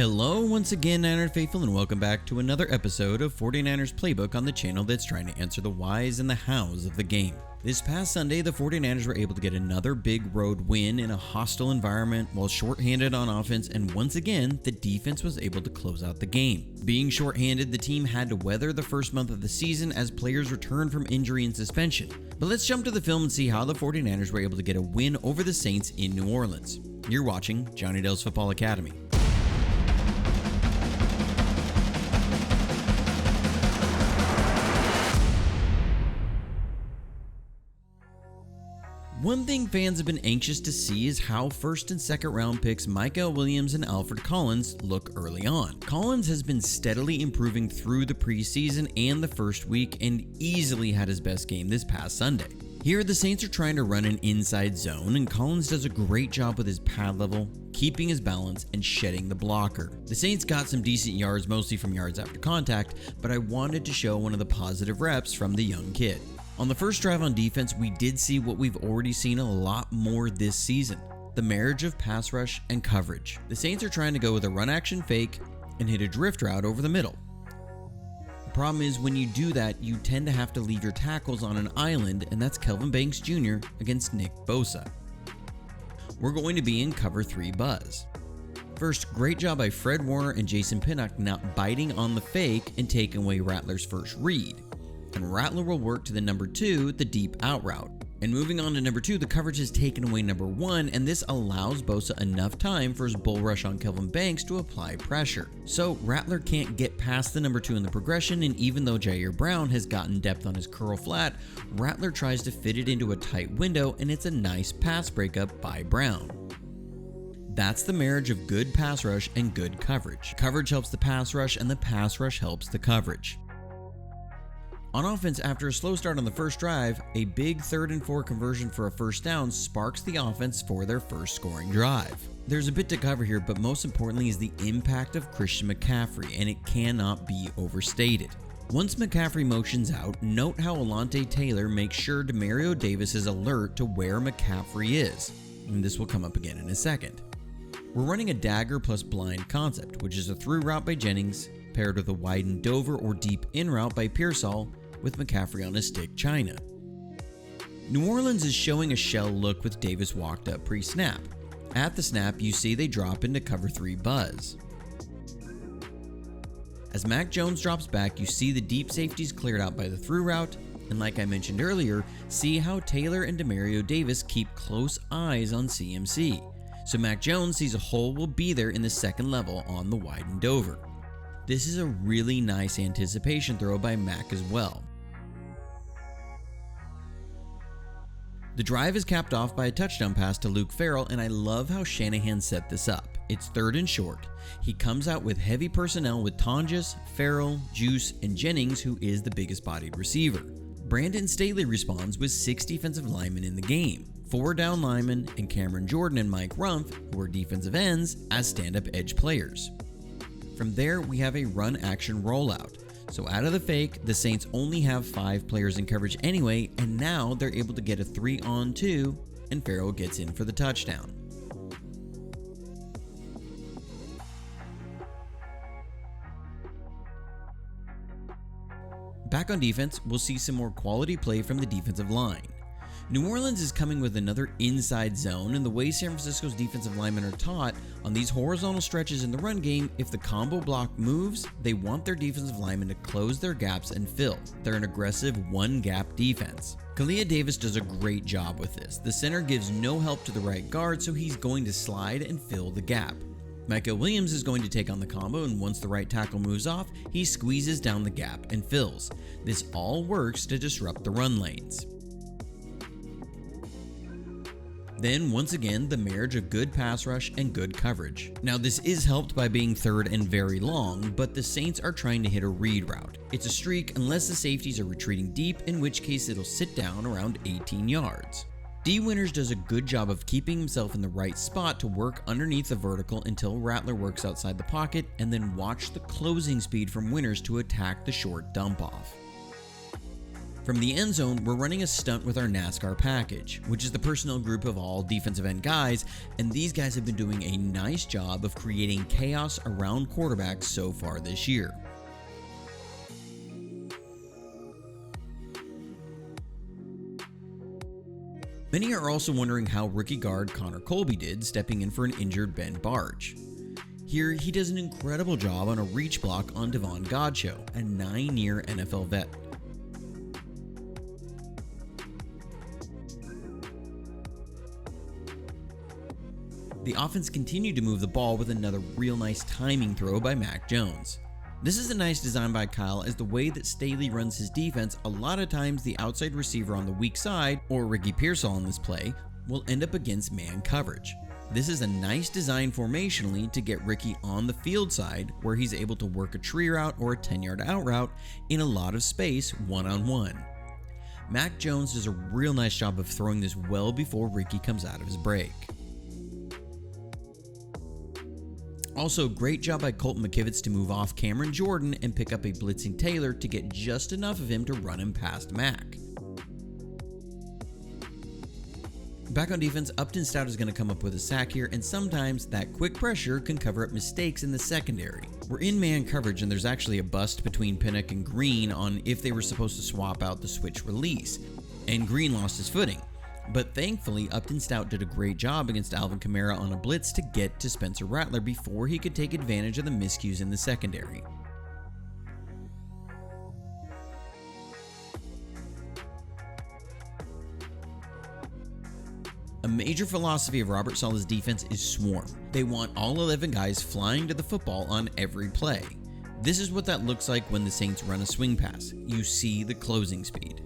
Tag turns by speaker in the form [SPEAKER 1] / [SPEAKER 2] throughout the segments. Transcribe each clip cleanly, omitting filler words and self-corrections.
[SPEAKER 1] Hello once again, Niner Faithful, and welcome back to another episode of 49ers Playbook on the channel that's trying to answer the whys and the hows of the game. This past Sunday, the 49ers were able to get another big road win in a hostile environment while shorthanded on offense, and once again, the defense was able to close out the game. Being shorthanded, the team had to weather the first month of the season as players returned from injury and suspension. But let's jump to the film and see how the 49ers were able to get a win over the Saints in New Orleans. You're watching Johnny Dell's Football Academy. One thing fans have been anxious to see is how first and second round picks Micah Williams and Alfred Collins look early on. Collins has been steadily improving through the preseason and the first week and easily had his best game this past Sunday. Here, the Saints are trying to run an inside zone, and Collins does a great job with his pad level, keeping his balance, and shedding the blocker. The Saints got some decent yards, mostly from yards after contact, but I wanted to show one of the positive reps from the young kid. On the first drive on defense, we did see what we've already seen a lot more this season: the marriage of pass rush and coverage. The Saints are trying to go with a run action fake and hit a drift route over the middle. The problem is when you do that, you tend to have to leave your tackles on an island, and that's Kelvin Banks Jr. against Nick Bosa. We're going to be in cover 3 buzz. First, great job by Fred Warner and Jason Pinnock not biting on the fake and taking away Rattler's first read. And Rattler will work to the number 2, the deep out route. And moving on to number 2, the coverage has taken away number 1, and this allows Bosa enough time for his bull rush on Kelvin Banks to apply pressure. So Rattler can't get past the number 2 in the progression, and even though Jair Brown has gotten depth on his curl flat, Rattler tries to fit it into a tight window, and it's a nice pass breakup by Brown. That's the marriage of good pass rush and good coverage. Coverage helps the pass rush, and the pass rush helps the coverage. On offense, after a slow start on the first drive, a big 3rd and 4 conversion for a first down sparks the offense for their first scoring drive. There's a bit to cover here, but most importantly is the impact of Christian McCaffrey, and it cannot be overstated. Once McCaffrey motions out, note how Alontae Taylor makes sure Demario Davis is alert to where McCaffrey is, and this will come up again in a second. We're running a dagger plus blind concept, which is a through route by Jennings, paired with a widened Dover or deep in route by Pearsall, with McCaffrey on his stick China. New Orleans is showing a shell look with Davis walked up pre-snap. At the snap, you see they drop into cover 3 buzz. As Mac Jones drops back, you see the deep safeties cleared out by the through route, and like I mentioned earlier, see how Taylor and Demario Davis keep close eyes on CMC. So Mac Jones sees a hole will be there in the second level on the widened Dover. This is a really nice anticipation throw by Mac as well. The drive is capped off by a touchdown pass to Luke Farrell, and I love how Shanahan set this up. It's 3rd and short. He comes out with heavy personnel with Tonjes, Farrell, Juice, and Jennings, who is the biggest bodied receiver. Brandon Staley responds with 6 defensive linemen in the game, 4 down linemen, and Cameron Jordan and Mike Rumph, who are defensive ends, as stand-up edge players. From there, we have a run action rollout. So out of the fake, the Saints only have 5 players in coverage anyway, and now they're able to get a 3-on-2, and Farrell gets in for the touchdown. Back on defense, we'll see some more quality play from the defensive line. New Orleans is coming with another inside zone, and the way San Francisco's defensive linemen are taught, on these horizontal stretches in the run game, if the combo block moves, they want their defensive linemen to close their gaps and fill. They're an aggressive one-gap defense. Kalia Davis does a great job with this. The center gives no help to the right guard, so he's going to slide and fill the gap. Micah Williams is going to take on the combo, and once the right tackle moves off, he squeezes down the gap and fills. This all works to disrupt the run lanes. Then, once again, the marriage of good pass rush and good coverage. Now, this is helped by being 3rd and very long, but the Saints are trying to hit a read route. It's a streak unless the safeties are retreating deep, in which case it'll sit down around 18 yards. D. Winters does a good job of keeping himself in the right spot to work underneath the vertical until Rattler works outside the pocket, and then watch the closing speed from Winters to attack the short dump off. From the end zone, we're running a stunt with our NASCAR package, which is the personnel group of all defensive end guys, and these guys have been doing a nice job of creating chaos around quarterbacks so far this year. Many are also wondering how rookie guard Connor Colby did, stepping in for an injured Ben Barge. Here, he does an incredible job on a reach block on Devon Godchaux, a 9-year NFL vet. The offense continued to move the ball with another real nice timing throw by Mac Jones. This is a nice design by Kyle, as the way that Staley runs his defense, a lot of times the outside receiver on the weak side, or Ricky Pearsall on this play, will end up against man coverage. This is a nice design formationally to get Ricky on the field side, where he's able to work a tree route or a 10-yard out route in a lot of space one-on-one. Mac Jones does a real nice job of throwing this well before Ricky comes out of his break. Also, great job by Colton McKivitz to move off Cameron Jordan and pick up a blitzing Taylor to get just enough of him to run him past Mac. Back on defense, Upton Stout is going to come up with a sack here, and sometimes that quick pressure can cover up mistakes in the secondary. We're in man coverage, and there's actually a bust between Pinnock and Green on if they were supposed to swap out the switch release, and Green lost his footing. But thankfully, Upton Stout did a great job against Alvin Kamara on a blitz to get to Spencer Rattler before he could take advantage of the miscues in the secondary. A major philosophy of Robert Saleh's defense is swarm. They want all 11 guys flying to the football on every play. This is what that looks like when the Saints run a swing pass. You see the closing speed.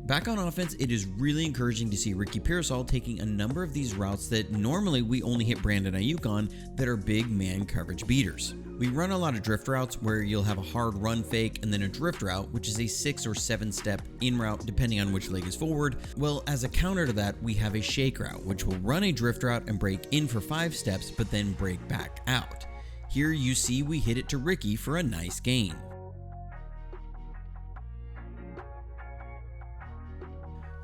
[SPEAKER 1] Back on offense, it is really encouraging to see Ricky Pearsall taking a number of these routes that normally we only hit Brandon Ayuk on, that are big man coverage beaters. We run a lot of drift routes where you'll have a hard run fake and then a drift route, which is a 6 or 7 step in route depending on which leg is forward. Well, as a counter to that, we have a shake route, which will run a drift route and break in for 5 steps but then break back out. Here you see we hit it to Ricky for a nice gain.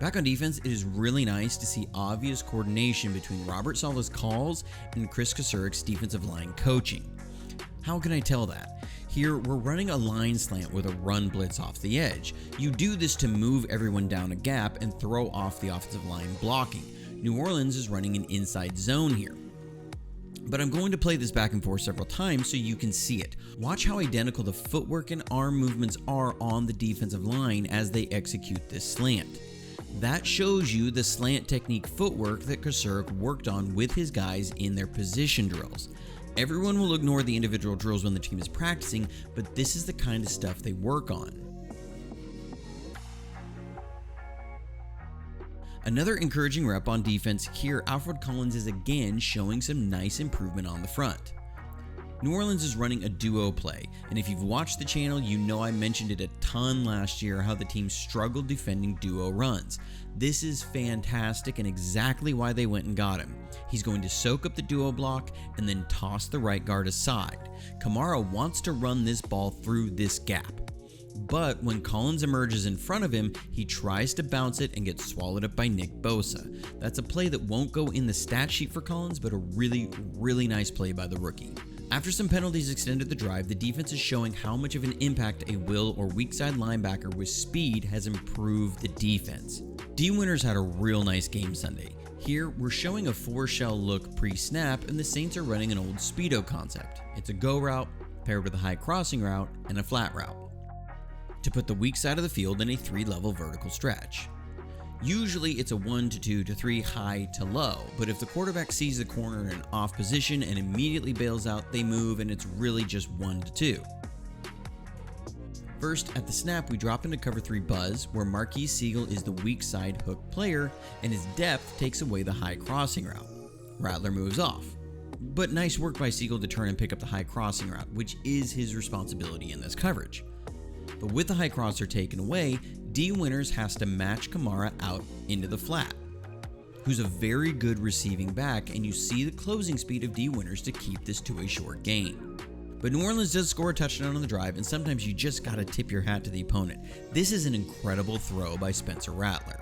[SPEAKER 1] Back on defense, it is really nice to see obvious coordination between Robert Saleh's calls and Chris Kosurik's defensive line coaching. How can I tell that? Here, we're running a line slant with a run blitz off the edge. You do this to move everyone down a gap and throw off the offensive line blocking. New Orleans is running an inside zone here. But I'm going to play this back and forth several times so you can see it. Watch how identical the footwork and arm movements are on the defensive line as they execute this slant. That shows you the slant technique footwork that Kosurik worked on with his guys in their position drills. Everyone will ignore the individual drills when the team is practicing, but this is the kind of stuff they work on. Another encouraging rep on defense here, Alfred Collins is again showing some nice improvement on the front. New Orleans is running a duo play, and if you've watched the channel, you know I mentioned it a ton last year how the team struggled defending duo runs. This is fantastic and exactly why they went and got him. He's going to soak up the duo block and then toss the right guard aside. Kamara wants to run this ball through this gap. But when Collins emerges in front of him, he tries to bounce it and gets swallowed up by Nick Bosa. That's a play that won't go in the stat sheet for Collins, but a really nice play by the rookie. After some penalties extended the drive, the defense is showing how much of an impact a will or weak side linebacker with speed has improved the defense. D. Winters had a real nice game Sunday. Here, we're showing a 4-shell look pre-snap, and the Saints are running an old Speedo concept. It's a go route, paired with a high crossing route, and a flat route, to put the weak side of the field in a 3-level vertical stretch. Usually it's a 1 to 2 to 3 high to low, but if the quarterback sees the corner in an off position and immediately bails out, they move and it's really just 1 to 2. First, at the snap, we drop into cover 3 buzz, where Marquise Siegel is the weak side hook player, and his depth takes away the high crossing route. Rattler moves off. But nice work by Siegel to turn and pick up the high crossing route, which is his responsibility in this coverage. But with the high crosser taken away, D. Winters has to match Kamara out into the flat, who's a very good receiving back, and you see the closing speed of D. Winters to keep this to a short gain. But New Orleans does score a touchdown on the drive, and sometimes you just gotta tip your hat to the opponent. This is an incredible throw by Spencer Rattler.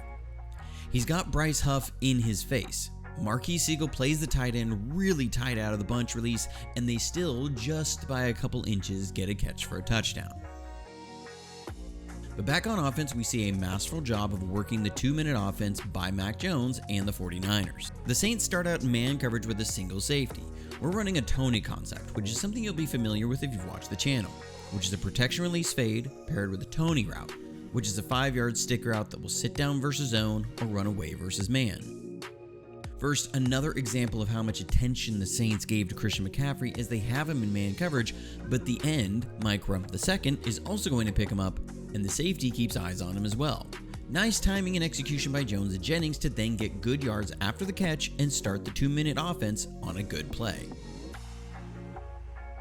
[SPEAKER 1] He's got Bryce Huff in his face. Marquis Siegel plays the tight end really tight out of the bunch release, and they still, just by a couple inches, get a catch for a touchdown. But back on offense, we see a masterful job of working the 2-minute offense by Mac Jones and the 49ers. The Saints start out in man coverage with a single safety. We're running a Tony concept, which is something you'll be familiar with if you've watched the channel, which is a protection release fade paired with a Tony route, which is a 5-yard stick route that will sit down versus zone or run away versus man. First, another example of how much attention the Saints gave to Christian McCaffrey is they have him in man coverage, but the end, Mike Rump II, is also going to pick him up, and the safety keeps eyes on him as well. Nice timing and execution by Jones and Jennings to then get good yards after the catch and start the 2-minute offense on a good play.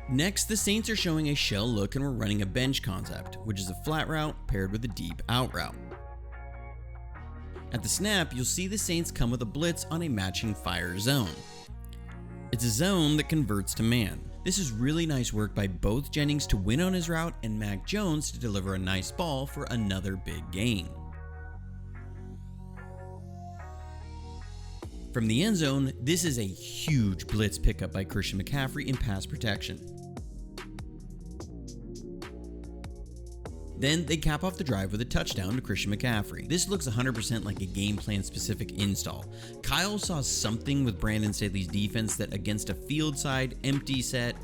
[SPEAKER 1] Next, the Saints are showing a shell look and we're running a bench concept, which is a flat route paired with a deep out route. At the snap, you'll see the Saints come with a blitz on a matching fire zone. It's a zone that converts to man. This is really nice work by both Jennings to win on his route and Mac Jones to deliver a nice ball for another big gain. From the end zone, this is a huge blitz pickup by Christian McCaffrey in pass protection. Then they cap off the drive with a touchdown to Christian McCaffrey. This looks 100% like a game plan specific install. Kyle saw something with Brandon Staley's defense that against a field side empty set,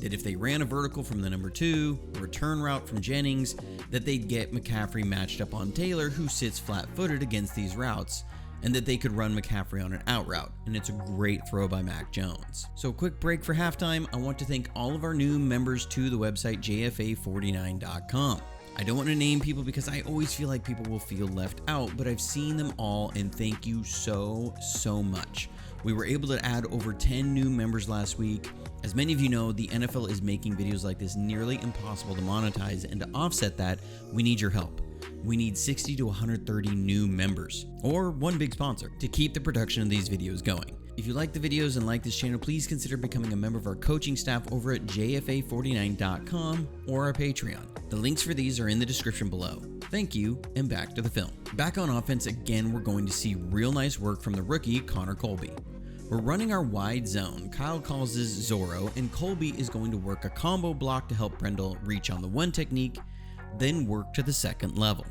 [SPEAKER 1] that if they ran a vertical from the number 2, a return route from Jennings, that they'd get McCaffrey matched up on Taylor, who sits flat-footed against these routes, and that they could run McCaffrey on an out route, and it's a great throw by Mac Jones. So quick break for halftime. I want to thank all of our new members to the website jfa49.com. I don't want to name people because I always feel like people will feel left out, but I've seen them all and thank you so much. We were able to add over 10 new members last week. As many of you know, the NFL is making videos like this nearly impossible to monetize, and to offset that, we need your help. We need 60 to 130 new members, or one big sponsor, to keep the production of these videos going. If you like the videos and like this channel, please consider becoming a member of our coaching staff over at jfa49.com or our Patreon. The links for these are in the description below. Thank you, and back to the film. Back on offense again, we're going to see real nice work from the rookie, Connor Colby. We're running our wide zone. Kyle calls this Zorro, and Colby is going to work a combo block to help Brendel reach on the one technique, then work to the second level.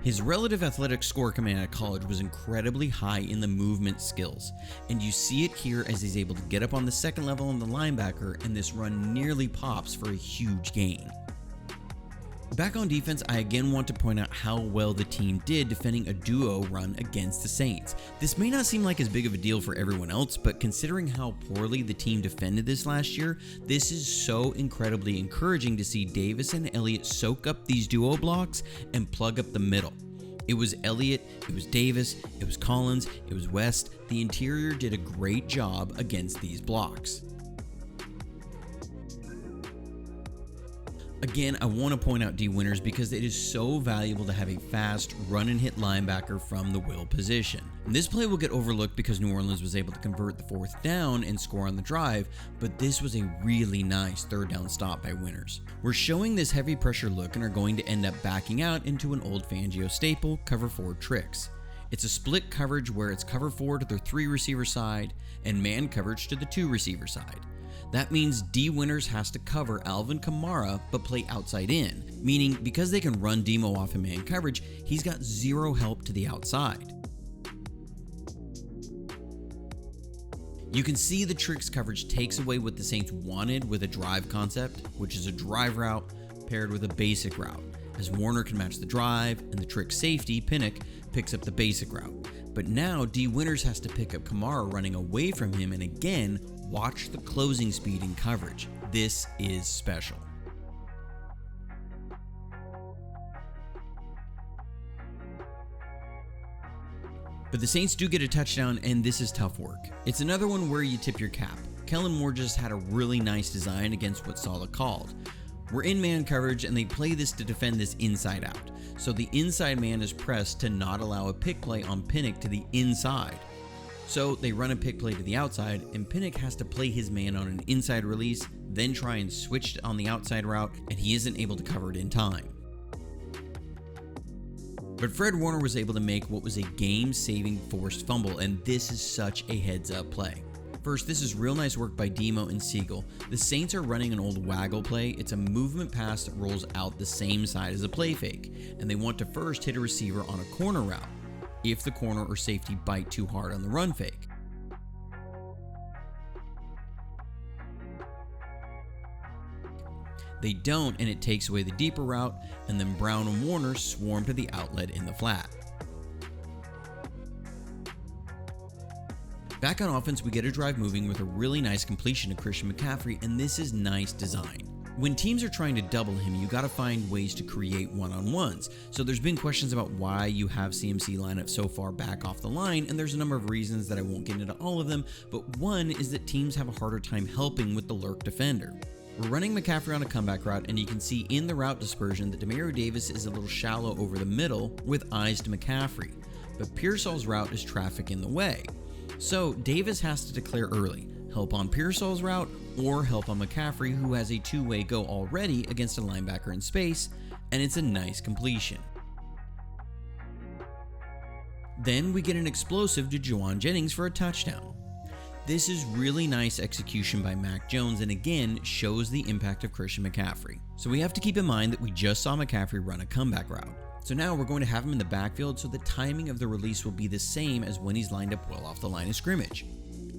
[SPEAKER 1] His relative athletic score coming out of college was incredibly high in the movement skills, and you see it here as he's able to get up on the second level on the linebacker, and this run nearly pops for a huge gain. Back on defense, I again want to point out how well the team did defending a duo run against the Saints. This may not seem like as big of a deal for everyone else, but considering how poorly the team defended this last year, this is so incredibly encouraging to see Davis and Elliott soak up these duo blocks and plug up the middle. It was Elliott, it was Davis, it was Collins, it was West. The interior did a great job against these blocks. Again, I want to point out D winners because it is so valuable to have a fast run and hit linebacker from the will position. And this play will get overlooked because New Orleans was able to convert the fourth down and score on the drive, but this was a really nice third down stop by winners. We're showing this heavy pressure look and are going to end up backing out into an old Fangio staple, cover 4 tricks. It's a split coverage where it's cover 4 to the 3 receiver side and man coverage to the 2 receiver side. That means D winners has to cover Alvin Kamara but play outside in, meaning because they can run Demo off in man coverage, he's got zero help to the outside. You can see the tricks coverage takes away what the Saints wanted with a drive concept, which is a drive route paired with a basic route, as Warner can match the drive and the trick safety, Pinnock, picks up the basic route. But now D winners has to pick up Kamara running away from him, and again, watch the closing speed in coverage. This is special. But the Saints do get a touchdown, and this is tough work. It's another one where you tip your cap. Kellen Moore just had a really nice design against what Saleh called. We're in man coverage, and they play this to defend this inside out. So the inside man is pressed to not allow a pick play on Pinnock to the inside. So they run a pick play to the outside, and Pinnock has to play his man on an inside release, then try and switch on the outside route, and he isn't able to cover it in time. But Fred Warner was able to make what was a game-saving forced fumble, and this is such a heads-up play. First, this is real nice work by Demo and Siegel. The Saints are running an old waggle play. It's a movement pass that rolls out the same side as a play fake, and they want to first hit a receiver on a corner route if the corner or safety bite too hard on the run fake. They don't, and it takes away the deeper route, and then Brown and Warner swarm to the outlet in the flat. Back on offense, we get a drive moving with a really nice completion to Christian McCaffrey, and this is nice design. When teams are trying to double him, you gotta find ways to create one-on-ones. So there's been questions about why you have CMC line up so far back off the line, and there's a number of reasons that I won't get into all of them, but one is that teams have a harder time helping with the lurk defender. We're running McCaffrey on a comeback route, and you can see in the route dispersion that Demario Davis is a little shallow over the middle with eyes to McCaffrey, but Pearsall's route is traffic in the way. So Davis has to declare early, help on Pearsall's route or help on McCaffrey, who has a two-way go already against a linebacker in space, and it's a nice completion. Then we get an explosive to Juwan Jennings for a touchdown. This is really nice execution by Mac Jones, and again shows the impact of Christian McCaffrey. So we have to keep in mind that we just saw McCaffrey run a comeback route. So now we're going to have him in the backfield, so the timing of the release will be the same as when he's lined up well off the line of scrimmage.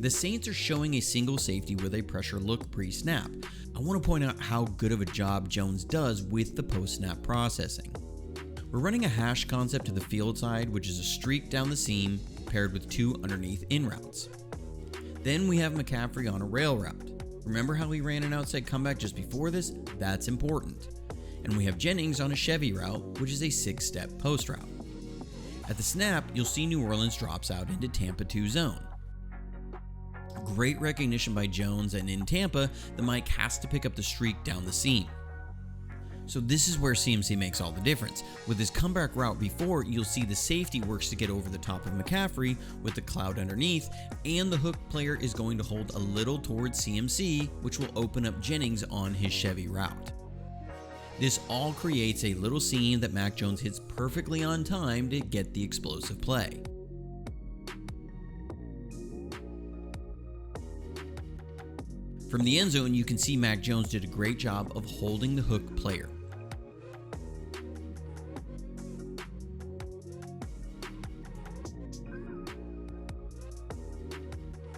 [SPEAKER 1] The Saints are showing a single safety with a pressure look pre-snap. I want to point out how good of a job Jones does with the post-snap processing. We're running a hash concept to the field side, which is a streak down the seam paired with two underneath in routes. Then we have McCaffrey on a rail route. Remember how he ran an outside comeback just before this? That's important. And we have Jennings on a Chevy route, which is a 6-step post route. At the snap, you'll see New Orleans drops out into Tampa 2 zone. Great recognition by Jones, and in Tampa, the Mike has to pick up the streak down the seam. So this is where CMC makes all the difference. With his comeback route before, you'll see the safety works to get over the top of McCaffrey with the cloud underneath, and the hook player is going to hold a little towards CMC, which will open up Jennings on his Chevy route. This all creates a little seam that Mac Jones hits perfectly on time to get the explosive play. From the end zone, you can see Mac Jones did a great job of holding the hook player.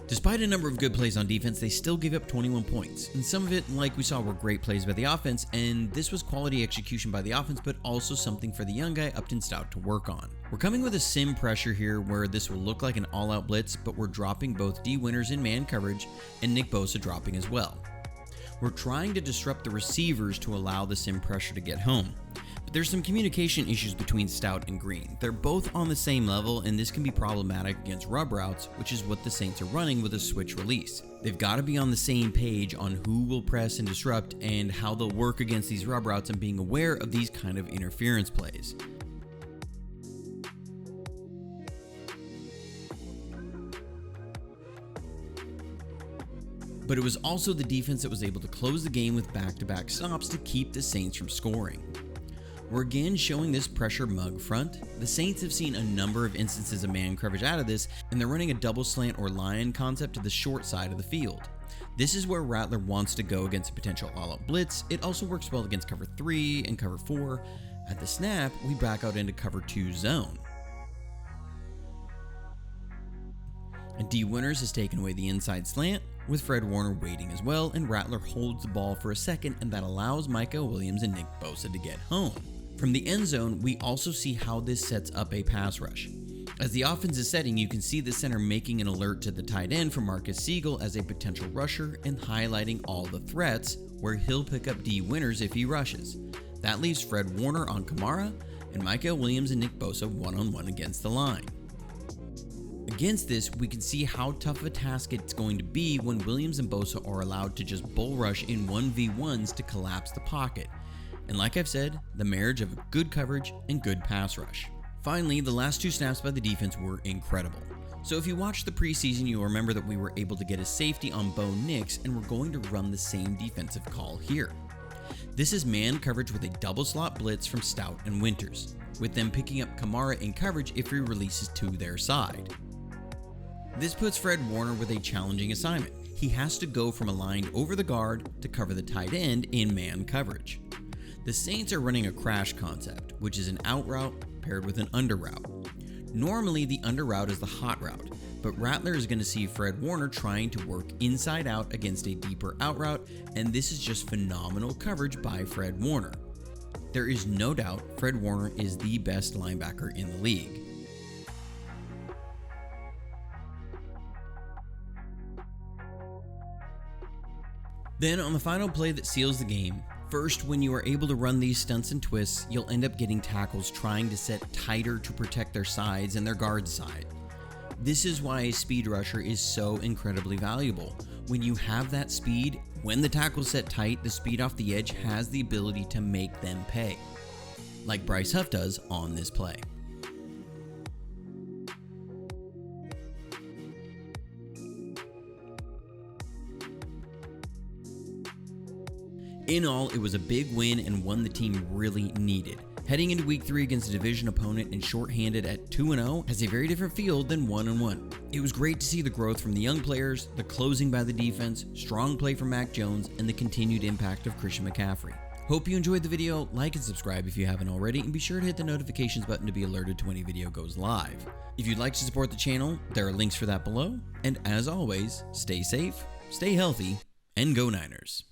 [SPEAKER 1] Despite a number of good plays on defense, they still gave up 21 points, and some of it, like we saw, were great plays by the offense, and this was quality execution by the offense, but also something for the young guy Upton Stout to work on. We're coming with a sim pressure here where this will look like an all-out blitz, but we're dropping both D Winters in man coverage and Nick Bosa dropping as well. We're trying to disrupt the receivers to allow the sim pressure to get home. There's some communication issues between Stout and Green. They're both on the same level, and this can be problematic against rub routes, which is what the Saints are running with a switch release. They've got to be on the same page on who will press and disrupt and how they'll work against these rub routes, and being aware of these kind of interference plays. But it was also the defense that was able to close the game with back-to-back stops to keep the Saints from scoring. We're again showing this pressure mug front. The Saints have seen a number of instances of man coverage out of this, and they're running a double slant or lion concept to the short side of the field. This is where Rattler wants to go against a potential all-out blitz. It also works well against cover 3 and cover 4. At the snap, we back out into cover 2 zone. And D Winters has taken away the inside slant, with Fred Warner waiting as well, and Rattler holds the ball for a second, and that allows Micah Williams and Nick Bosa to get home. From the end zone, we also see how this sets up a pass rush. As the offense is setting, you can see the center making an alert to the tight end for Marcus Siegel as a potential rusher and highlighting all the threats, where he'll pick up D Winters if he rushes. That leaves Fred Warner on Kamara and Micah Williams and Nick Bosa one-on-one against the line. Against this, we can see how tough of a task it's going to be when Williams and Bosa are allowed to just bull rush in 1v1s to collapse the pocket. And like I've said, the marriage of good coverage and good pass rush. Finally, the last two snaps by the defense were incredible. So if you watched the preseason, you'll remember that we were able to get a safety on Bo Nix, and we're going to run the same defensive call here. This is man coverage with a double slot blitz from Stout and Winters, with them picking up Kamara in coverage if he releases to their side. This puts Fred Warner with a challenging assignment. He has to go from aligned over the guard to cover the tight end in man coverage. The Saints are running a crash concept, which is an out route paired with an under route. Normally the under route is the hot route, but Rattler is going to see Fred Warner trying to work inside out against a deeper out route, and this is just phenomenal coverage by Fred Warner. There is no doubt Fred Warner is the best linebacker in the league. Then on the final play that seals the game, first, when you are able to run these stunts and twists, you'll end up getting tackles trying to set tighter to protect their sides and their guard side. This is why a speed rusher is so incredibly valuable. When you have that speed, when the tackle's set tight, the speed off the edge has the ability to make them pay, like Bryce Huff does on this play. In all, it was a big win and one the team really needed. Heading into week 3 against a division opponent and shorthanded at 2-0 has a very different feel than 1-1. It was great to see the growth from the young players, the closing by the defense, strong play from Mac Jones, and the continued impact of Christian McCaffrey. Hope you enjoyed the video. Like and subscribe if you haven't already, and be sure to hit the notifications button to be alerted to when a video goes live. If you'd like to support the channel, there are links for that below. And as always, stay safe, stay healthy, and go Niners.